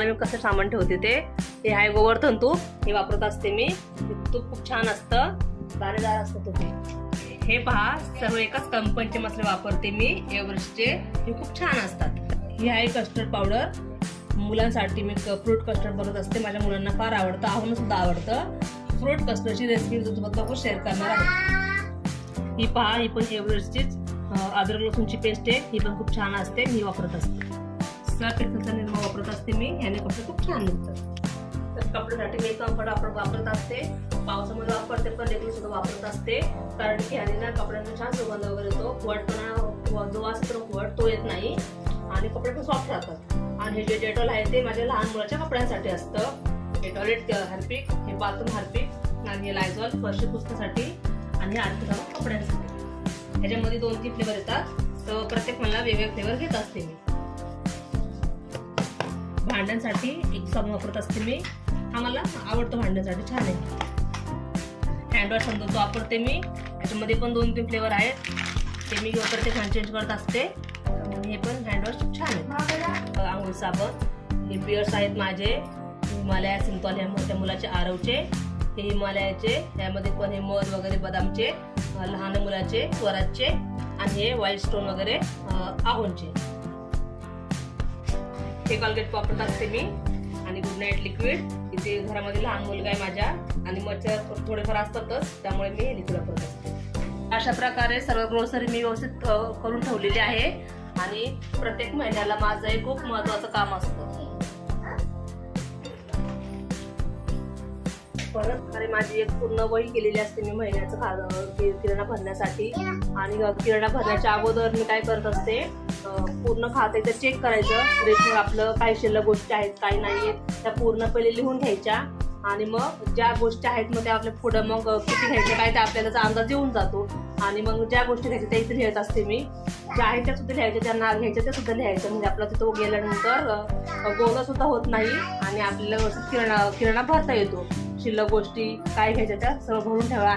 तुम्हाला मी कसं सामान ठेवते ते. हे आहे गोवर्धन तूप, हे वापरत असते मी. हे तूप खूप छान असतं, दाणेदार असतं तूप. हे पहा, सर्व एकाच कंपनीचे मसाले वापरते मी, एव्हरेस्टचे. हे खूप छान असतात. ही आहे कस्टर्ड पावडर. मुलांसाठी मी फ्रूट कस्टर्ड बनवत असते. माझ्या मुलांना फार आवडतं, आहोंना सुद्धा आवडतं. फ्रूट कस्टर्डची रेसिपी तुमच्यासोबत शेअर करणार आहे. ही पहा, ही पण एव्हरेस्टचीच अद्रक लसूणची पेस्ट आहे. ही पण खूप छान असते, मी वापरत असते. सर्फ एक्सेलचा निर्मा वापरत असते मी, ह्याने कपडे खूप छान निघतात. तर कपड्यासाठी मी कम्फर्ट वापरत असते. पावसामध्ये वापरते, पण देखील सुद्धा वापरत असते, कारण की ह्याने ना कपड्यांना छान सुगंध वगैरे येतो. फुवटपणा जो असतो फुवट तो येत नाही आणि कपडे पण सॉफ्ट राहतात. आणि हे जे डेटॉल आहे ते माझ्या लहान मुलाच्या कपड्यांसाठी असतं. हे टॉयलेट हार्पिक, हे बाथरूम हार्पिक, आणि हे लायझॉल फरशी पुसण्यासाठी, आणि हे आणखी कपड्यांसाठी. ह्याच्यामध्ये 2-3 फ्लेवर येतात, तर प्रत्येक मला वेगवेगळे फ्लेवर घेत असते मी. भांड्यांसाठी एक साबण वापरत असते मी. हा मला आवडतो भांड्यांसाठी, छान आहे. हँडवॉश संतोष वापरते मी. याच्यामध्ये पण 2-3 फ्लेवर आहेत, ते मी प्रत्येक हँड चेंज करत असते. हे पण हँडवॉश छान आहे. आंघोळ साबण, हे बियर्स आहेत माझे हिमालया सिंथॉल, ह्या मोठ्या मुलाचे आरवचे. हे हिमालयाचे, त्यामध्ये पण हे मध वगैरे बदामचे, लहान मुलाचे स्वराजचे, आणि हे वाईल्ड स्टोन वगैरे आहोंचे. हे कॉलगेट वापरत असते मी. आणि गुड नाईट लिक्विड. इथे घरामध्ये लहान मुलगा आहे माझ्या, आणि मच्छर थोडेफार असतातच, त्यामुळे मी हे लिक्विड वापरत असते. अशा प्रकारे सर्व ग्रोसरी मी व्यवस्थित करून ठेवलेली आहे. आणि प्रत्येक महिन्याला माझं एक खूप महत्वाचं काम असतं. परत अरे माझी एक पूर्ण वही केलेली असते मी महिन्याचं किराणा भरण्यासाठी. आणि किराणा भरण्याच्या अगोदर मी काय करत असते, पूर्ण खात्याचं चेक करायचं. रेशनिंग आपलं काही शिल्लक गोष्टी आहेत, काही नाही आहेत, त्या पूर्ण पहिले लिहून घ्यायच्या. आणि मग ज्या गोष्टी आहेत मग त्या आपल्या पुढं मग किती घ्यायच्या काय ते आपल्याला अंदाज येऊन जातो. आणि मग ज्या गोष्टी घ्यायच्या त्या इथे लिहित असते मी. ज्या आहेत त्या सुद्धा लिहायच्या, ज्यांना घ्यायच्या त्या सुद्धा लिहायचं. म्हणजे आपला तिथं गेल्यानंतर गोंधळ सुद्धा होत नाही, आणि आपल्याला किराणा भरता येतो. शिल्लक गोष्टी काय घ्यायच्या त्या सर्व भरून ठेवा.